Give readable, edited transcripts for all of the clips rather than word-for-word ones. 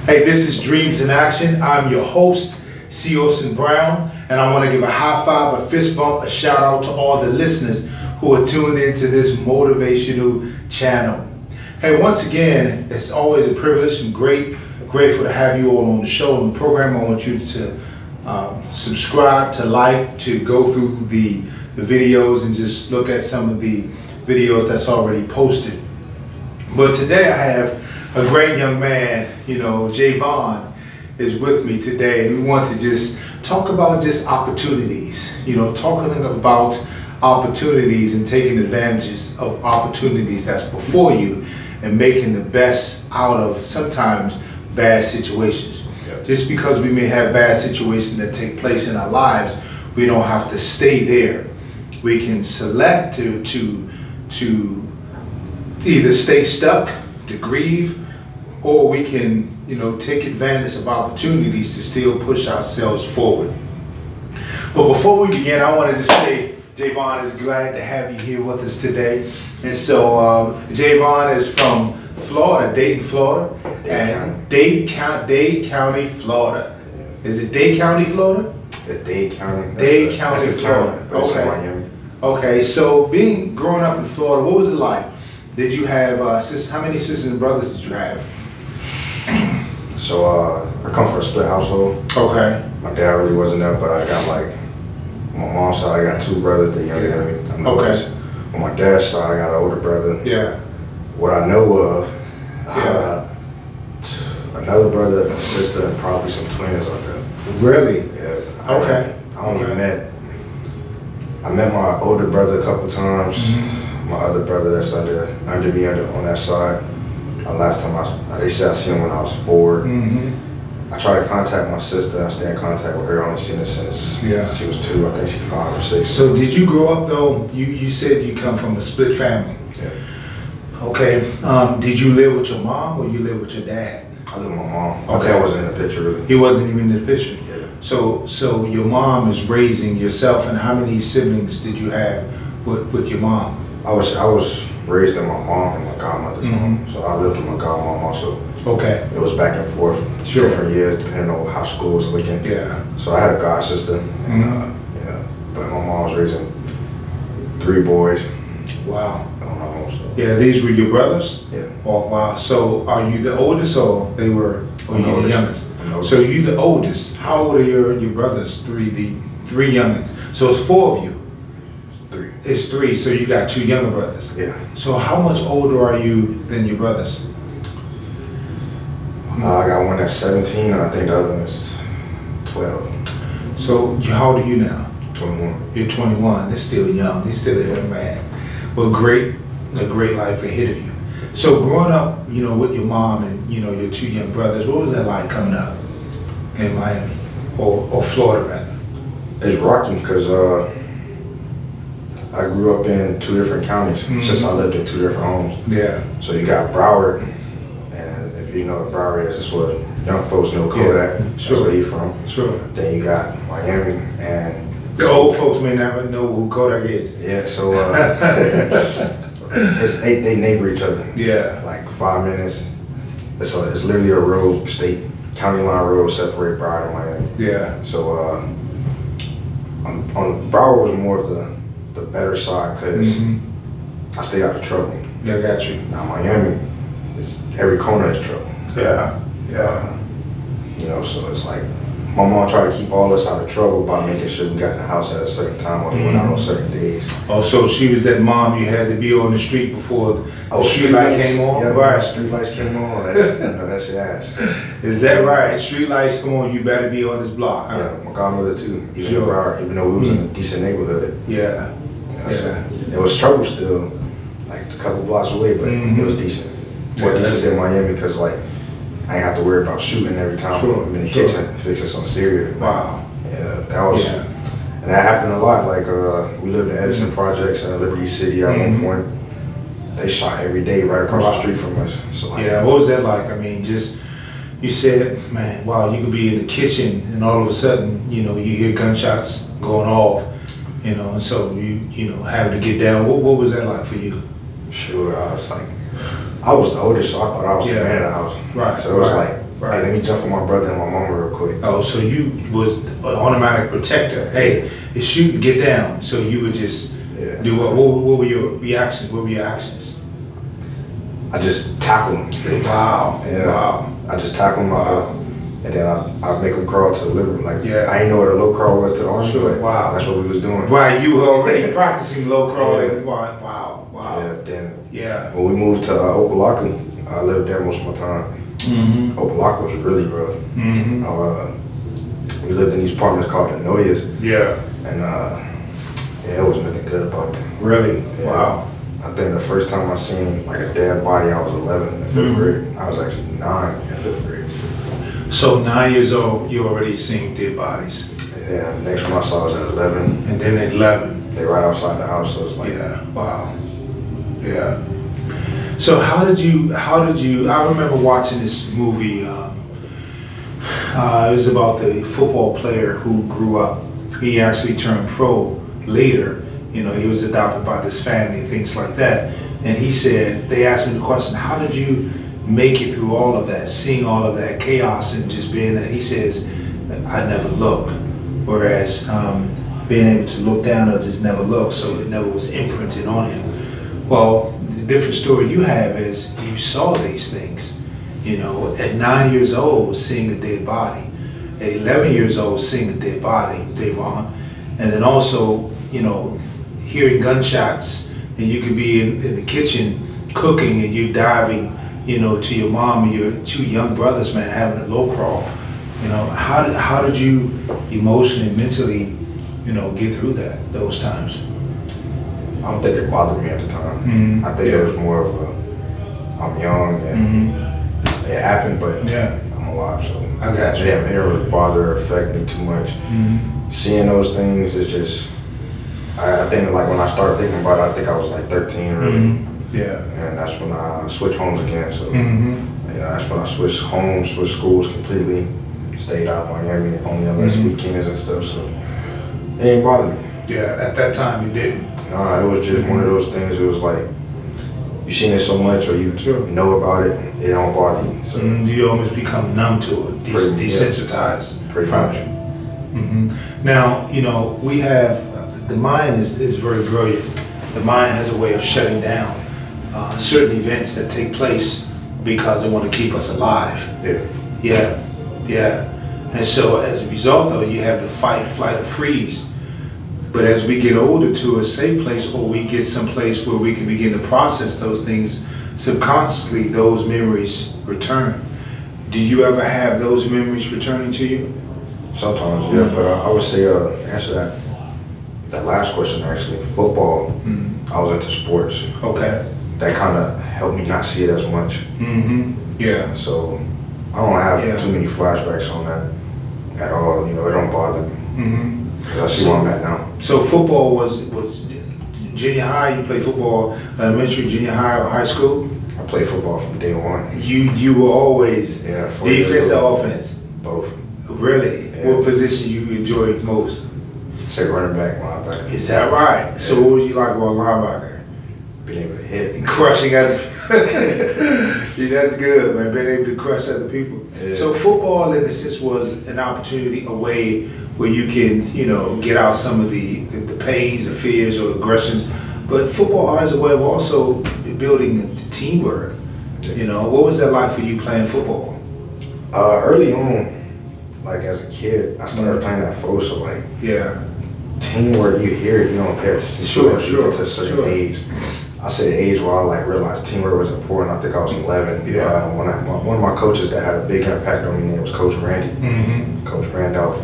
Hey, this is Dreams in Action. I'm your host, C. Olsen Brown, and I want to give a high five, a fist bump, a shout out to all the listeners who are tuned into this motivational channel. Hey, once again, it's always a privilege and grateful to have you all on the show and the program. I want you to subscribe, to like, to go through the videos and just look at some of the videos that's already posted. But today I have a great young man, Jayvon is with me today, and we want to just talk about just opportunities, talking about opportunities and taking advantages of opportunities that's before you and making the best out of sometimes bad situations. Yeah. Just because we may have bad situations that take place in our lives, we don't have to stay there. We can select to either stay stuck, to grieve, or we can, take advantage of opportunities to still push ourselves forward. But before we begin, I wanted to say Jayvon is glad to have you here with us today. And so Jayvon is from Florida, Dayton, Florida, and Dade County, Florida. Is it Dade County, Florida? It's Dade County. Dade County, Florida. Okay. Okay. So growing up in Florida, what was it like? Did you have how many sisters and brothers did you have? So I come from a split household. Okay. My dad really wasn't there, but I got on my mom's side, I got two brothers that younger than me. I'm the oldest. On my dad's side, I got an older brother. Yeah. What I know of, another brother, a sister, and probably some twins out there. Really? Yeah. I met my older brother a couple times. Mm-hmm. My other brother that's under me on that side. Last time they said I seen him when I was 4. Mm-hmm. I tried to contact my sister. I stay in contact with her. I only seen her since she was 2. I think she's 5 or 6. So did you grow up though? You said you come from a split family. Yeah. Okay. Did you live with your mom or you live with your dad? I live with my mom. My dad wasn't in the picture really. He wasn't even in the picture. Yeah. So your mom is raising yourself, and how many siblings did you have with your mom? I was raised in my mom and my godmother's home, so I lived with my godmom also. Okay. It was back and forth, different years depending on how school was looking. Yeah. So I had a god sister, and but my mom was raising 3 boys. Wow. On my own. So. Yeah, these were your brothers? Yeah. Oh wow. So are you the oldest, or you the youngest? So you the oldest. How old are your brothers? 3 youngins. So it's 4 of you. It's 3, so you got 2 younger brothers. Yeah. So how much older are you than your brothers? I got one that's 17, and I think the other one is 12. So how old are you now? 21. You're 21. You're still young. You're still a young man. Well, a great life ahead of you. So growing up, with your mom and your 2 young brothers, what was that like coming up in Miami or Florida rather? It's rocky because I grew up in 2 different counties since I lived in 2 different homes. Yeah. So you got Broward, and if you know what Broward is, that's what young folks know Kodak. Yeah. Sure. That's where he's from. Sure. Then you got Miami, and the old folks may never know who Kodak is. Yeah. So they neighbor each other. Yeah. Like 5 minutes. It's literally a road, county line road separate Broward and Miami. Yeah. So on Broward was more of the better side because I stay out of trouble. Yeah, I got you. Now Miami, every corner is trouble. Yeah, yeah. So it's like my mom tried to keep all us out of trouble by making sure we got in the house at a certain time or we went out on certain days. Oh, so she was that mom you had to be on the street before the street light came on? Yeah, right. Street lights came on. That's your ass. Is that right? Street lights come on, you better be on this block. Huh? Yeah, my godmother too. Even though we was in a decent neighborhood. Yeah. So it was trouble still, like a couple blocks away, but it was decent. More decent than Miami because I ain't have to worry about shooting every time I'm in the kitchen fixing some cereal. Wow. Yeah, that was, and that happened a lot. Like we lived in Edison Projects in Liberty City at one point. They shot every day right across the street from us. So what was that like? I mean, you said, man, wow, you could be in the kitchen and all of a sudden, you hear gunshots going off. And so you having to get down. What was that like for you? Sure, I was the oldest, so I thought I was the man of the house. Right. So it was Hey, let me jump on my brother and my mama real quick. Oh, so you was an automatic protector. Hey, it's shooting, get down. So you would just do what? What were your reactions? What were your actions? I just tackle him. Wow. Yeah. Wow. I just tackle him. Wow. And then I make him crawl to the living room. Like, I ain't know what a low crawl was to the army. Sure. Wow. That's what we was doing. Right, you were already practicing low crawling. Wow. Yeah, then when we moved to Opelika, I lived there most of my time. Opelika was really rough. We lived in these apartments called the Noyas. Yeah. And it wasn't nothing good about it. Really? Yeah. Wow. I think the first time I seen like a dead body, I was 11 in 5th grade. I was actually 9 in 5th grade. So 9 years old, you already seen dead bodies. Yeah, the next one I saw was at 11. And then at 11. They right outside the house, so it's like. Yeah, wow. Yeah. So how did you, I remember watching this movie, it was about the football player who grew up. He actually turned pro later. You know, he was adopted by this family, things like that. And he said, they asked him the question, how did you make it through all of that, seeing all of that chaos and just being that? He says, I never looked. Whereas being able to look down or just never look, so it never was imprinted on him. Well, the different story you have is you saw these things. You know, at 9 years old, seeing a dead body. At 11 years old, seeing a dead body, Jayvon. And then also, you know, hearing gunshots, and you could be in the kitchen cooking and you diving, you know, to your mom and your 2 young brothers, man, having a low crawl. You know, how did you emotionally and mentally, you know, get through those times? I don't think it bothered me at the time. I think it was more of I'm young and it happened, but I'm alive, so I got you. It didn't really bother or affect me too much. Seeing those things is just, I think like when I started thinking about it, I think I was like 13 really. Yeah. And that's when I switched homes again. So you know, that's when I switched homes, switched schools completely. Stayed out of Miami only unless weekends and stuff. So it didn't bother me. Yeah, at that time you didn't. Nah, it was just one of those things. It was like you seen it so much, or you know about it, it don't bother you. So you almost become numb to it, desensitized. Pretty much. Now, you know, we have the mind is very brilliant. The mind has a way of shutting down certain events that take place because they want to keep us alive. Yeah. And so as a result, though, you have the fight, flight, or freeze. But as we get older to a safe place, or we get someplace where we can begin to process those things subconsciously, those memories return. Do you ever have those memories returning to you? Sometimes, yeah. But I would say answer that last question actually. Football. I was into sports. Okay. That kind of helped me not see it as much. Yeah. So I don't have too many flashbacks on that at all. You know, it don't bother me. Because I see where I'm at now. So football was junior high. You played football, elementary, junior high, or high school. I played football from day one. You were always defense or offense? Both. Really? Yeah. What position you enjoyed most? Say running back, linebacker. Is that right? Yeah. So what would you like about linebacker? Being able to hit. And crushing other people. Yeah, that's good, man. Being able to crush other people. Yeah. So football, in a sense, was an opportunity, a way where you can, you know, get out some of the pains, the fears, or aggressions. But football has a way of also building teamwork. Yeah. You know, what was that like for you playing football? Early on, like as a kid, I started playing at first, so like teamwork, you hear it, you don't pay attention to it. You get to a certain age. I say the age where I like realized teamwork was important. I think I was 11. Yeah. One of my coaches that had a big impact on me name was Coach Randy. Coach Randolph,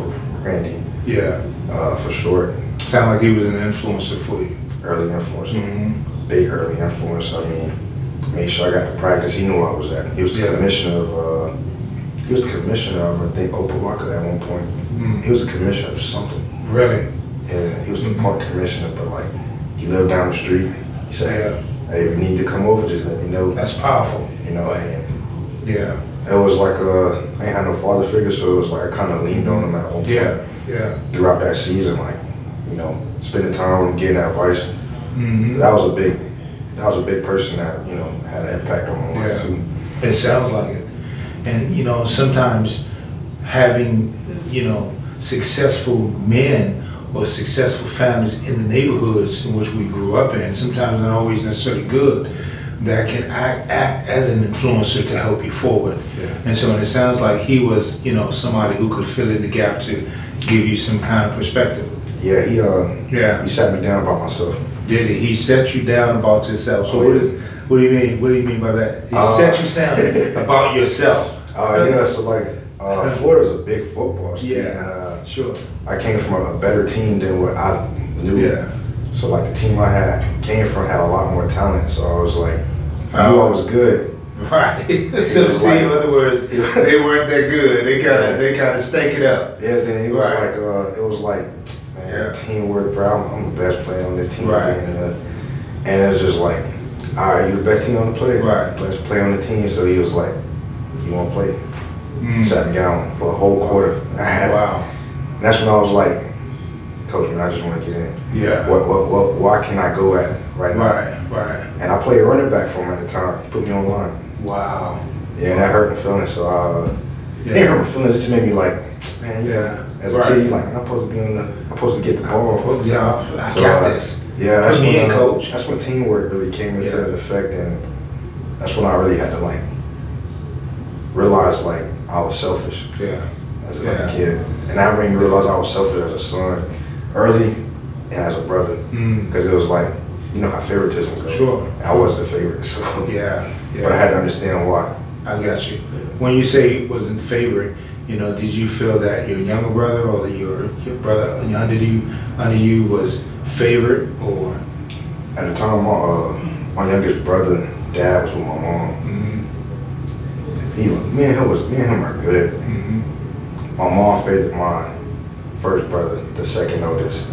Randy. Yeah. For short. Sound like he was an influencer for you. Early influence. Big early influence. I mean, made sure I got to practice. He knew I was at. He was the commissioner of. He was the commissioner of, I think, Opelika at one point. He was the commissioner of something. Really? Yeah. He was the park commissioner, but like, he lived down the street. He said, "Hey, if you need to come over, just let me know." That's powerful. You know, and it was like I ain't had no father figure, so it was like I kind of leaned on him at one point. Throughout that season, like, you know, spending time with him, getting advice. That was a big person that, you know, had an impact on my life too. It sounds like it. And you know, sometimes having, you know, successful men or successful families in the neighborhoods in which we grew up in, sometimes not always necessarily good, that can act as an influencer to help you forward. Yeah. And so it sounds like he was, you know, somebody who could fill in the gap to give you some kind of perspective. Yeah, he sat me down about myself. Did he? He set you down about yourself. So what do you mean? What do you mean by that? He set you down about yourself. Yeah, so like Florida's a big football state. Yeah, sure. I came from a better team than what I knew. Yeah. So like the team I had a lot more talent. So I was like, I knew I was good. Right. So the team, in other words, they weren't that good. They kind of stank it up. Yeah. Then it was like, man, teamwork, bro. I'm the best player on this team. Right. And it was just like, all right, you're the best team on the play. Right. Best player on the team. So he was like, you want to play? Sat me down for a whole quarter. Wow. And that's when I was like, Coach, man, I just want to get in. Yeah. Why can I go at right now? Right. And I played running back for him at the time. He put me on line. Wow. Yeah, and that hurt my feelings. So it didn't hurt my feelings. It just made me like, man, as a kid, you're like, I'm supposed to get the ball. I got this. Yeah, that's me and Coach. That's when teamwork really came into effect, and that's when I really had to like realize like I was selfish. Yeah. As a kid, and I didn't realize I was selfish as a son early and as a brother, because it was like, you know how favoritism goes. Sure. I wasn't the favorite, so yeah. But I had to understand why. I got you. When you say wasn't the favorite, you know, did you feel that your younger brother or your brother under you was favored, or? At the time, my youngest brother, dad was with my mom. Me and him are good. My mom favored my first brother, the second oldest,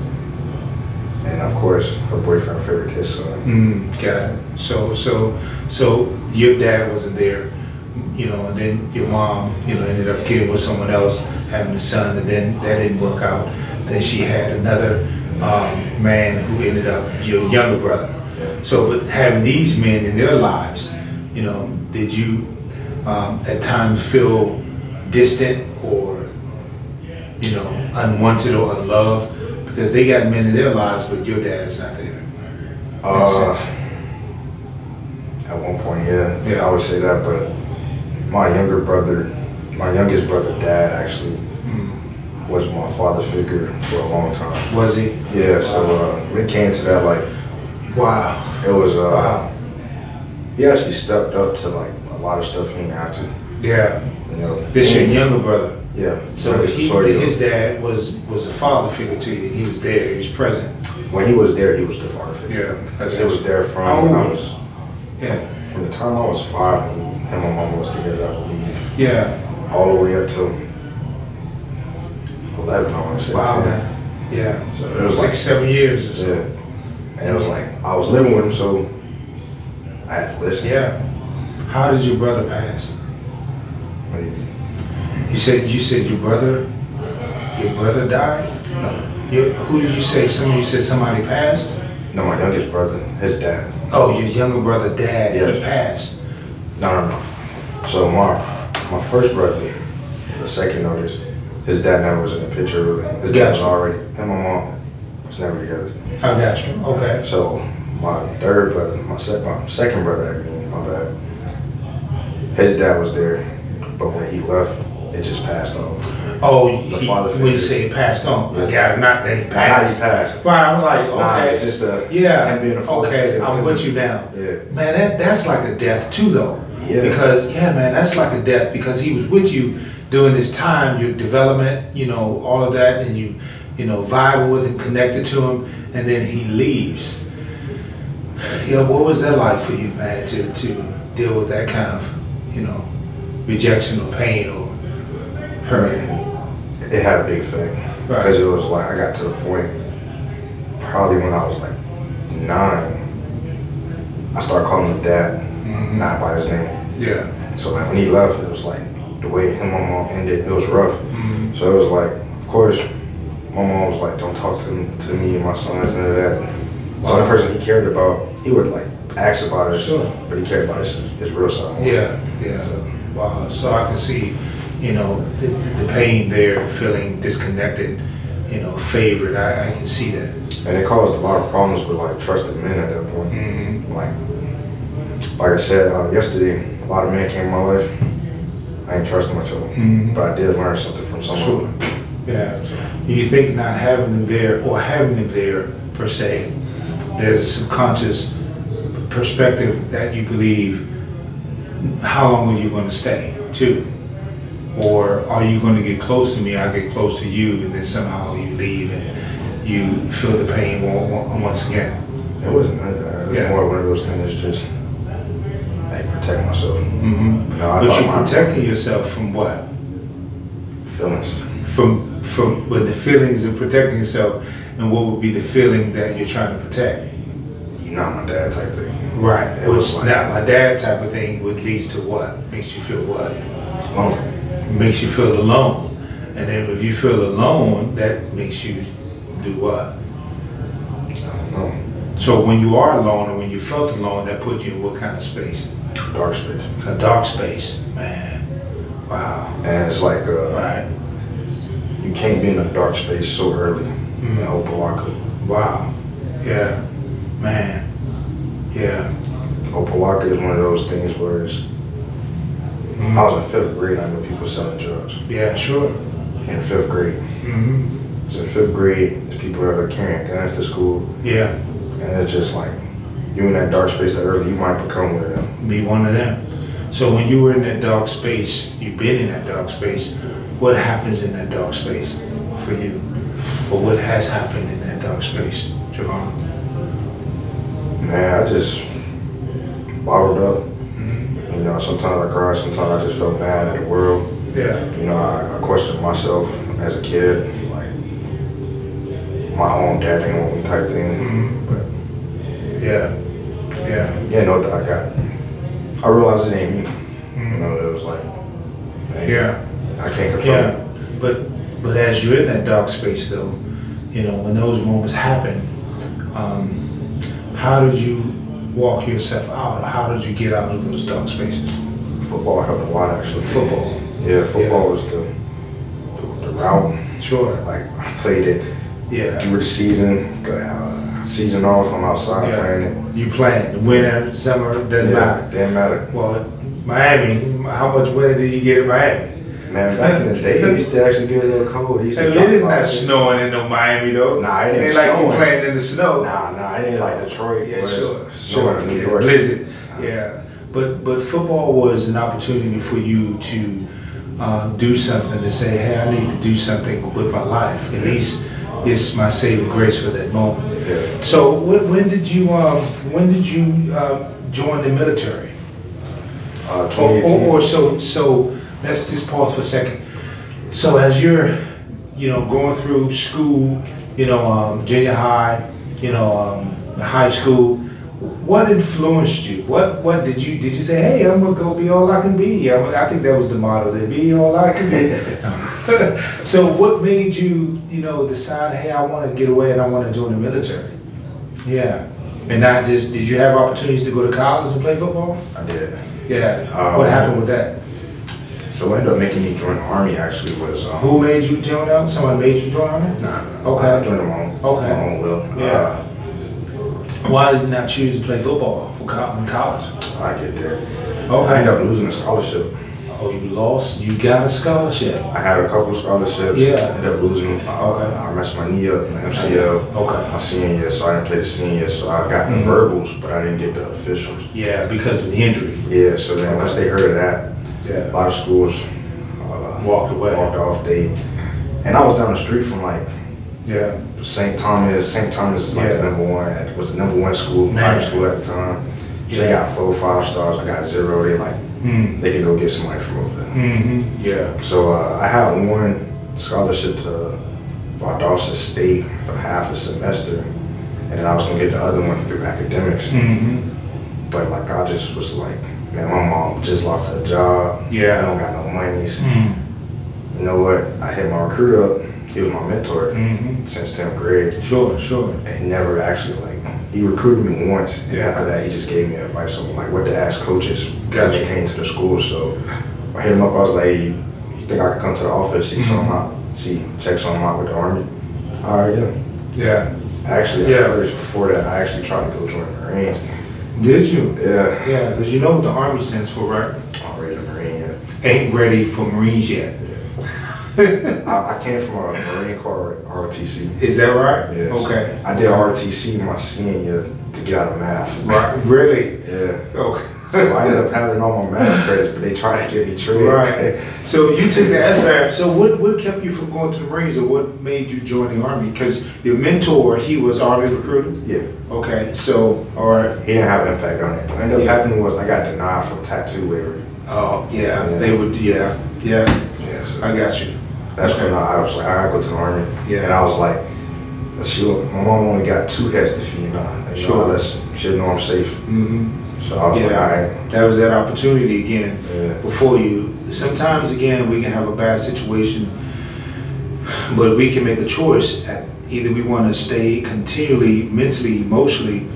and of course her boyfriend favored his son. Got it. So your dad wasn't there, you know, and then your mom, you know, ended up getting with someone else, having a son, and then that didn't work out. Then she had another man who ended up your younger brother. Yeah. So, but having these men in their lives, you know, did you at times feel distant or, you know, unwanted or unloved because they got men in their lives, but your dad is not there? At one point, yeah, I would say that. But my youngest brother, dad actually was my father figure for a long time. Was he? Yeah. So when it came to that, like, wow, it was. He actually stepped up to like a lot of stuff he didn't have to. Yeah. You know, this your younger brother. Yeah. So his dad was a father figure to you. He was there. He was present. When he was there, he was the father figure. Yeah. Because he was there from when I was. Yeah. From the time I was 5, him and my mom was together, I believe. Yeah. All the way up to 11, I want to say. Wow, man. Yeah. So it was 6, 7 years or so. Yeah. And it was like I was living with him, so I had to listen. Yeah. How did your brother pass? What do you mean? You said your brother died? No. Who did you say? You said somebody passed? No, my youngest brother, his dad. Oh, your younger brother, dad, he passed. No. So my first brother, the second oldest, his dad never was in the picture really. His dad was already, him and my mom was never together. I got you, okay. So my third brother, my second brother, my bad, his dad was there, but when he left, it just passed on. Oh, the father figure. When you say it passed on, I got it. Not that he passed. Not he passed. Right, I'm like, okay. Nah, just him being a father figure. I'm with you now. Yeah. Man, that's like a death too, though. Yeah. Because, man, that's like a death because he was with you during this time, your development, you know, all of that, and you know, vibing with him, connected to him, and then he leaves. Yeah, what was that like for you, man, to deal with that kind of, you know, rejection or pain or hurt? It had a big effect because it was like I got to the point probably when I was like 9. I started calling him dad, not by his name. Yeah. So like when he left, it was like the way him and my mom ended. It was rough. So it was like, of course, my mom was like, "Don't talk to me and my sons and that." So the person he cared about, he would like ask about it, but he cared about his real son. Yeah. So Wow. So I can see, the pain there, feeling disconnected, favored. I can see that. And it caused a lot of problems with like trusted men at that point. Like I said yesterday, a lot of men came in my life. I ain't trust much of them, but I did learn something from someone. Sure. Yeah. Do you think not having them there, or having them there per se, there's a subconscious perspective that you believe, how long are you going to stay too? Or are you going to get close to me, I get close to you, and then somehow you leave and you feel the pain once again? It wasn't that. It was more one of those things, just like protect myself. But you're protecting yourself from what? Feelings. But the feelings of protecting yourself, and what would be the feeling that you're trying to protect? You're not my dad type thing. Right. Which not my dad type of thing would lead to what? Makes you feel what? Alone. Makes you feel alone. And then if you feel alone, that makes you do what? I don't know. So when you are alone, or when you felt alone, that put you in what kind of space? Dark space. A dark space, man. Wow. And it's like, right. You can't be in a dark space so early in Opalaka. Wow. Yeah. Man. Yeah. Opalaka is one of those things where it's, I was in 5th grade, I knew people selling drugs. Yeah, sure. In 5th grade. So in 5th grade, there's people that are carrying guns to school. Yeah. And it's just like, you in that dark space that early, you might become one of them. Be one of them. So when you were in that dark space, you've been in that dark space, what happens in that dark space for you? Or what has happened in that dark space, Jayvon? Man, I just bottled up. Sometimes I cried, sometimes I just felt mad at the world. Yeah. I questioned myself as a kid, like my own dad didn't want me type thing. But yeah, no, I realized it ain't me. It was like, I can't control it. But as you're in that dark space though, when those moments happen, how did you walk yourself out, or how did you get out of those dark spaces? Football helped a lot, actually. Football. Yeah, football was the route. Sure. Like I played it. Yeah. Through the season, season off, I'm outside playing it. You playing winter, summer, doesn't matter. Didn't matter. Well, Miami, how much winter did you get in Miami? Man, back in the day, it used to actually get a little cold. It is not snowing in no Miami though. Nah, it ain't like you playing in the snow. Nah, it ain't like Detroit. Yeah, sure. In New York. Blizzard. Yeah. But football was an opportunity for you to do something, to say, hey, I need to do something with my life. At least it's my saving grace for that moment. Yeah. So when did you join the military? 2018. So let's just pause for a second. So as you're, going through school, junior high, high school, what influenced you? What did you say, hey, I'm gonna go be all I can be? I think that was the motto, that be all I can be. So what made you, decide, hey, I want to get away and I want to join the military? Yeah. And not just, did you have opportunities to go to college and play football? I did. Yeah. What happened with that? So what ended up making me join the Army actually was... Who made you join up? Someone made you join the Army? Nah. Okay. I joined my own will. Yeah. Why did you not choose to play football in college? I get there. Okay. I ended up losing a scholarship. Oh, you lost? You got a scholarship? I had a couple of scholarships. Yeah. I ended up losing them. Okay. I messed my knee up in the MCL. Okay. My senior year, so I didn't play the senior year. So I got the verbals, but I didn't get the officials. Yeah, because of the injury. Yeah, so then once they heard of that, a lot of schools walked away. Walked off. And I was down the street from St. Thomas. St. Thomas is like the number one. It was the number one school, private school at the time. So they got 4 5 stars. I got 0. They they could go get somebody from over there. Yeah. So I had one scholarship to Valdosta State for half a semester, and then I was gonna get the other one through academics. But I just was like, man, my mom just lost her job. Yeah. I don't got no money. So you know what? I hit my recruiter up. He was my mentor since 10th grade. Sure. And he never actually he recruited me once. And after that, he just gave me advice on what to ask coaches when they came to the school. So I hit him up. I was like, hey, you think I could come to the office, see something out, check something out with the Army? All right, yeah. Yeah. Actually, first, before that, I actually tried to go join the Marines. Did you? Yeah. Yeah, because you know what the Army stands for, right? Already a Marine, yeah. Ain't ready for Marines yet. I came from a Marine Corps ROTC. Is that right? Yes. Okay. I did ROTC my senior year to get out of math. Right. Really? Yeah. Okay. So I ended up having all my math credits, but they tried to get me trade. Right. So you took the SFAB. So what kept you from going to the Marines, or what made you join the Army? Because your mentor, he was Army recruiter? Yeah. Okay. So, all right. He didn't have an impact on it. What ended up happening was I got denied for a tattoo waiver. Oh, yeah. They would, yeah. So I got you. That's when I was like, I gotta go to the Army. Yeah. And I was like, my mom only got 2 heads to feed now. And Sure. She'll know I'm safe. Mm-hmm. So I was like, all right. That was that opportunity again before you. Sometimes, again, we can have a bad situation, but we can make a choice. Either we want to stay continually, mentally, emotionally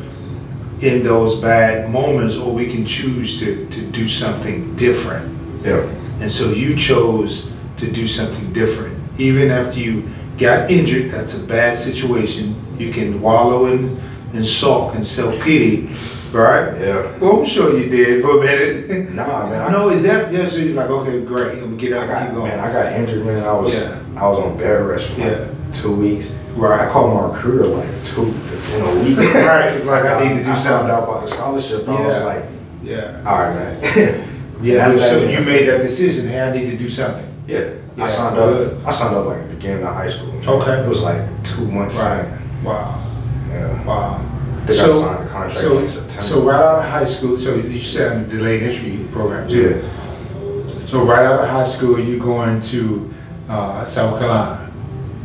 in those bad moments, or we can choose to do something different. Yeah. And so you chose to do something different. Even after you got injured, that's a bad situation. You can wallow in sulk and self-pity, right? Yeah. Well, I'm sure you did for a minute. Nah, man. No, is that, so he's like, okay, great, I'm gonna get out and keep going. Man, I got injured, man. I was on bed rest for like 2 weeks. Right. I called my recruiter like in a week. Right, it's like I need to do something. I found out about the scholarship. I was like, all right, man. So you made that decision, hey, I need to do something. Yeah. I signed up like beginning of high school. Man. Okay. It was like 2 months. Right. Wow. Yeah. Wow. I think I signed the contract in September. So right out of high school, so you said on the delayed entry program too. Yeah. So right out of high school, you going to South Carolina.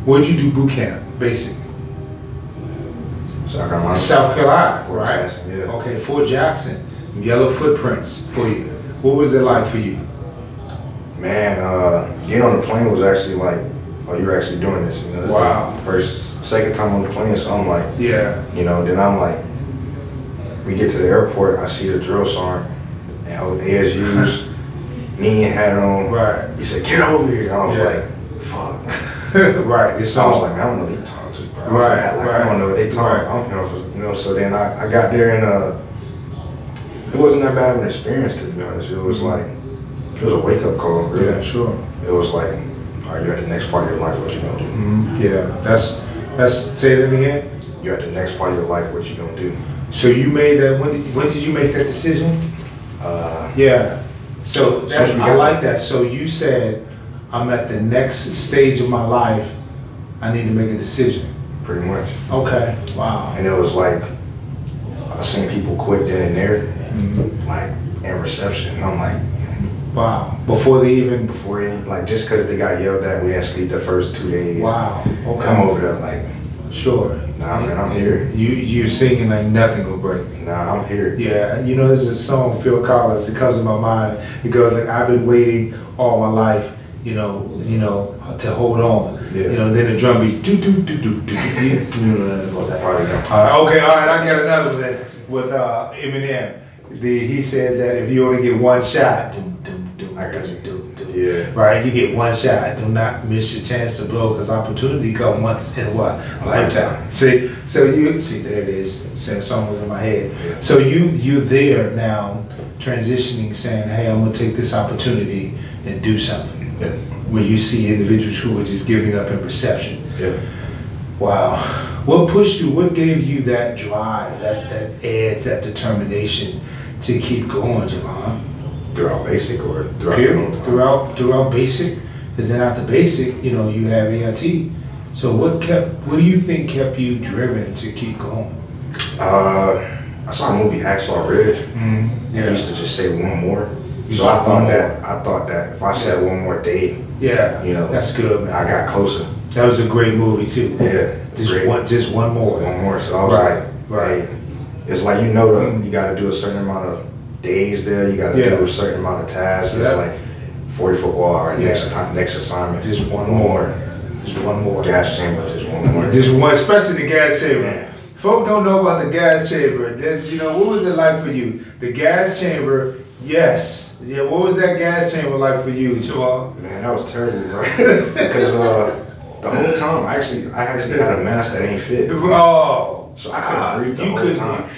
Where'd you do boot camp, basic? South Carolina, Fort right? Jackson, yeah. Okay, Fort Jackson. Yellow footprints for you. What was it like for you? Man, getting on the plane was actually like, oh, you're actually doing this. You know, this wow. Second time on the plane, so I'm like, you know, then I'm like, we get to the airport, I see the drill sergeant, and ASU's, me and hat on. Right. He said, get over here. And I was like, fuck. Right. I was like, man, I don't know what you talking to, bro. Right. I don't know what they talking about. You know, so then I got there and it wasn't that bad of an experience, to be honest. It was like, it was a wake-up call, really. Yeah, sure. It was like, all right, you're at the next part of your life, what you gonna do? Mm-hmm. Yeah, that's, say that again? You're at the next part of your life, what you gonna do? So you made that, when did you make that decision? Yeah, so I like that. So you said, I'm at the next stage of my life, I need to make a decision. Pretty much. Okay, wow. And it was like, I seen people quit then and there, like in reception, and I'm like, wow. Before any, like just because they got yelled at, we didn't sleep the first 2 days. Wow. Okay. I'm over there like, sure. Nah, man, I'm here. You're singing like nothing will break me. Nah, I'm here. Yeah, you know, there's a song, Phil Collins, it comes to my mind. It goes like, I've been waiting all my life, you know, to hold on. Yeah. You know, then the drum beat, do do do do do. You know nothing about that. Probably not. Okay, all right, I got another one with Eminem. He says that if you only get one shot, I got you. Yeah. Right, you get one shot. Do not miss your chance to blow, because opportunity come once in a lifetime. See, so there it is. Same song was in my head. Yeah. So you there now, transitioning, saying, hey, I'm gonna take this opportunity and do something. Yeah. Where you see individuals who are just giving up in reception. Yeah. Wow. What pushed you? What gave you that drive, that edge, that determination to keep going, Jayvon? Throughout basic or throughout? Throughout basic, because then after basic, you know, you have AIT. So what do you think kept you driven to keep going? I saw a movie, Hacksaw Ridge. Yeah. They used to just say one more. So I thought that if I said one more day, you know, that's good, man. I got closer. That was a great movie too. Yeah. Just one more. One more. So I was like, hey, it's like, you know, you got to do a certain amount of days there. You got to do a certain amount of tasks. It's like 40 football. All right, next assignment. Just one more. Just one more. Gas chamber. Just one more. Just one, especially the gas chamber. Yeah. Folk don't know about the gas chamber. What was it like for you? The gas chamber Yes. Yeah. What was that gas chamber like for you, Jayvon? Man, that was terrible, bro. Because the whole time, I actually had a mask that ain't fit. Oh. So I couldn't breathe the whole time.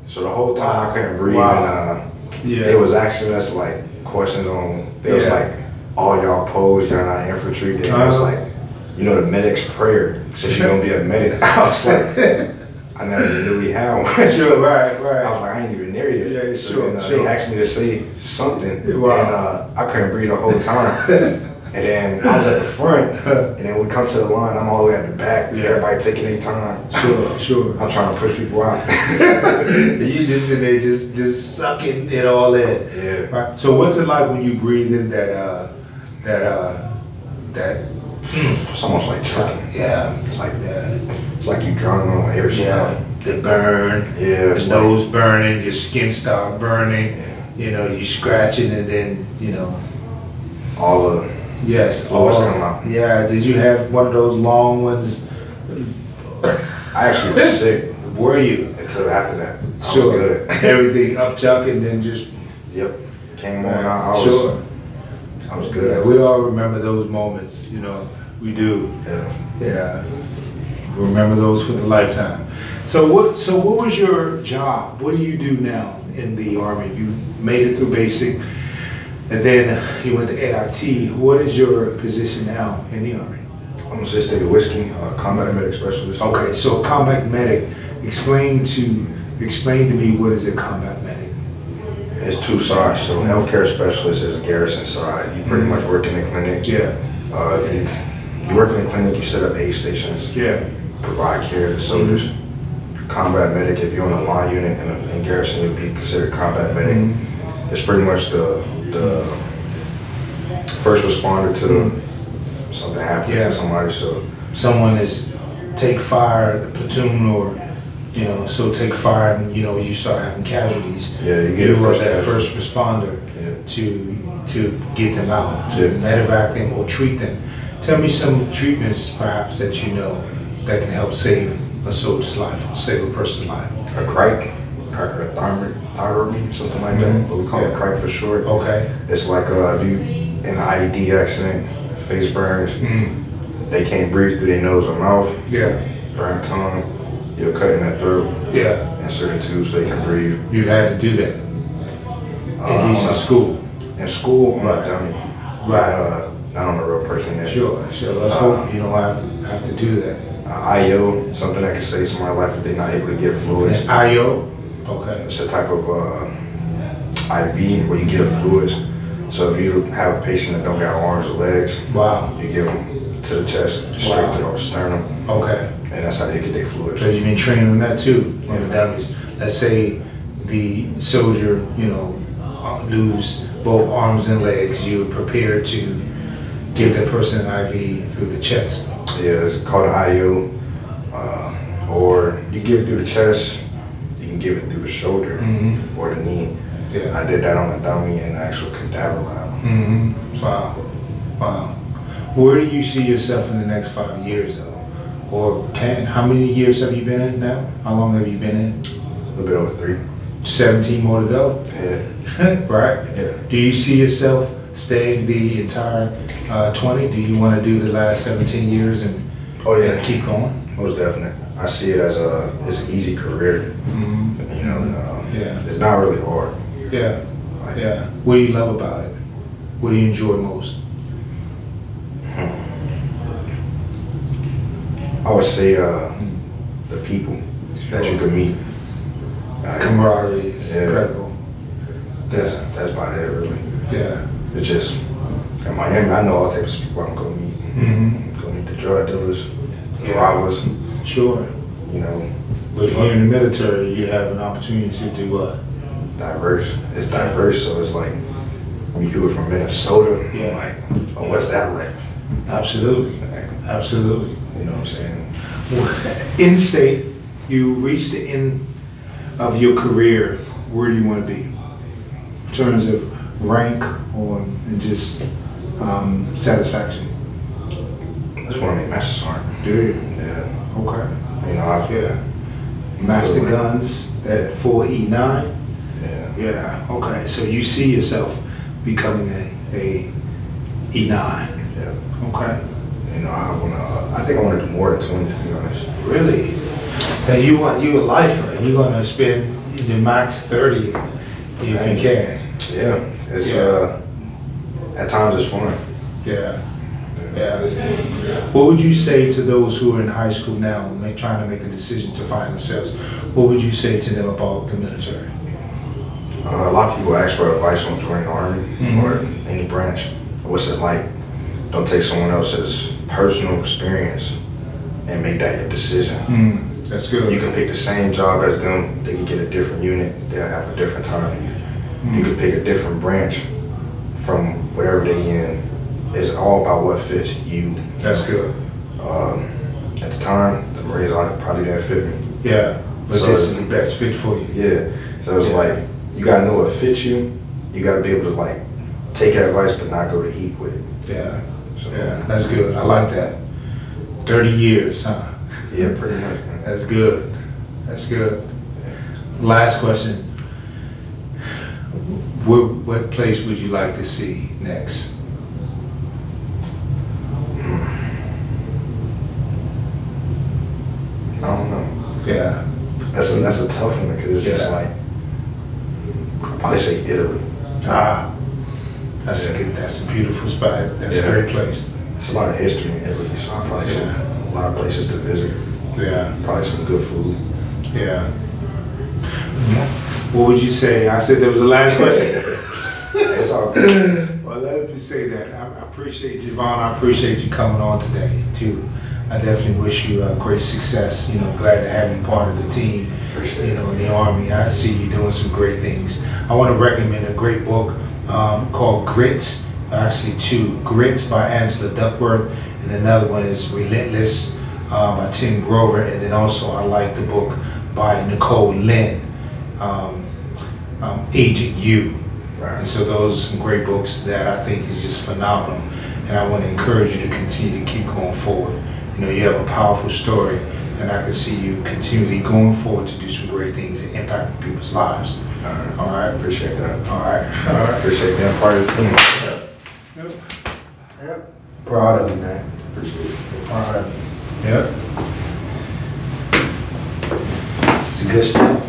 So the whole time I couldn't breathe, and they was asking us like questions on. They was like, "All y'all pose, you're not infantry." Then it was like, you know, the medic's prayer. Says you're gonna be a medic. I was like, I never even knew we had one. Sure, right. I was like, I ain't even there yet. Yeah, So then, sure. they asked me to say something, and I couldn't breathe the whole time. And then I was at the front, and then we come to the line. I'm all the way at the back. Yeah. Everybody taking their time. Sure. I'm trying to push people out. You just in there, just sucking it all in. Yeah. Right. So what's it like when you breathe in that? It's almost like choking. Yeah. It's like you drowning on air. Yeah. The burn. Yeah. The nose burning. Your skin start burning. Yeah. You know, you scratching, and then all the fluids come out. Yeah. Did you have one of those long ones? I actually was sick. Were you? Until after that. I Sure. was good. Everything up chuck and then just. Yep. Came on out. I was good. Yeah, we all remember those moments. We do. Yeah. We remember those for the lifetime. So what was your job? What do you do now in the Army? You made it through basic, and then you went to AIT. What is your position now in the Army? I'm assistant whiskey, combat medic specialist. Okay, so combat medic. Explain to me, what is a combat medic? It's two sides. So healthcare specialist is a garrison side. You pretty much work in the clinic. Yeah. If you work in the clinic, you set up aid stations. Yeah. Provide care to soldiers. Combat medic, if you're on a line unit in garrison, you'll be considered combat medic. It's pretty much the first responder to something happens to somebody. So someone is take fire, the platoon, or so take fire, and you start having casualties. Yeah, you get that first responder to get them out, to medevac them or treat them. Tell me some treatments, perhaps, that that can help save a soldier's life, or save a person's life. A cricothyromy, something like that, but we call it cric for short. Okay. It's like if you in an IED accident, face burns, they can't breathe through their nose or mouth. Yeah. Burn tongue, you're cutting their throat. Yeah. Insert a tube so they can breathe. You had to do that. At least in school. In school, I'm not dummy. Right. Not on a real person yet. Sure. Let's hope you don't have to do that. IO, something that can save somebody's life if they're not able to get fluids. IO? Okay. It's a type of IV where you give fluids. So if you have a patient that don't got arms or legs, you give them to the chest, straight to the sternum. Okay. And that's how they get their fluids. So you've been training on that too, on the dummies. Let's say the soldier, lose both arms and legs. You're prepared to give that person an IV through the chest. Yeah, it's called IO. Or you give it through the chest, you can give it through the shoulder or the knee. Yeah. I did that on a dummy in the actual cadaver lab. Wow. Where do you see yourself in the next 5 years, though? Or 10? How many years have you been in now? How long have you been in? A little bit over 3. 17 more to go? Yeah. Right? Yeah. Do you see yourself staying the entire 20? Do you want to do the last 17 years and keep going? Most definitely. I see it as an easy career. It's not really hard. Yeah. What do you love about it? What do you enjoy most? I would say the people that you can meet. Camaraderie is incredible. That's about it, really. Yeah. It's just in Miami, I know all types of people I'm gonna meet. Go meet the drug dealers, the robbers. Sure. But here in the military, you have an opportunity to do what? Diverse. It's diverse, so it's like when you do it from Minnesota, like, what's that like? Absolutely. Absolutely. You know what I'm saying? In state, you reach the end of your career. Where do you want to be in terms of rank and just satisfaction? I just want to make Master Sergeant. Do you? Yeah. Okay. Master guns at 4E9. Yeah. Yeah. Okay. So you see yourself becoming a E9. Yeah. Okay. You know, I think I want to do more than 20, to be honest. Really? Now you a lifer. You're gonna spend the max 30 if you can. Yeah. It's at times it's fun. Yeah. Yeah. What would you say to those who are in high school now, trying to make a decision to find themselves? What would you say to them about the military? A lot of people ask for advice on joining the Army or any branch. What's it like? Don't take someone else's personal experience and make that your decision. That's good. You can pick the same job as them. They can get a different unit. They'll have a different time. You can pick a different branch from whatever they in. It's all about what fits you. That's good. At the time, the Marines probably didn't fit me. Yeah, but so this is the best fit for you. Yeah, so it's like, you gotta know what fits you. You gotta be able to like, take advice but not go to heat with it. Yeah, so, yeah, that's good. I like that. 30 years, huh? Yeah, pretty much, man. That's good. That's good. Last question. What place would you like to see next? I don't know. Yeah. That's a tough one because it's just like, I'd probably say Italy. That's a beautiful spot. That's a great place. It's a lot of history in Italy, so I'd probably say a lot of places to visit. Yeah. Probably some good food. Yeah. What would you say? I said there was a last question. It's all good. Well, let me say that. I appreciate Jayvon. I appreciate you coming on today, too. I definitely wish you great success. You know, glad to have you part of the team. You know, in the Army. I see you doing some great things. I want to recommend a great book called Grit. Actually, two. Grit by Angela Duckworth, and another one is Relentless by Tim Grover. And then also, I like the book by Nicole Lynn, Agent U. Right. And so those are some great books that I think is just phenomenal. And I want to encourage you to continue to keep going forward. You know, you have a powerful story, and I can see you continually going forward to do some great things and impacting people's lives. All right. All right. Appreciate that. All right. All right. Appreciate being part of the team. Yep. Yep. Proud of you, man. Appreciate it. All right. Yep. It's good stuff.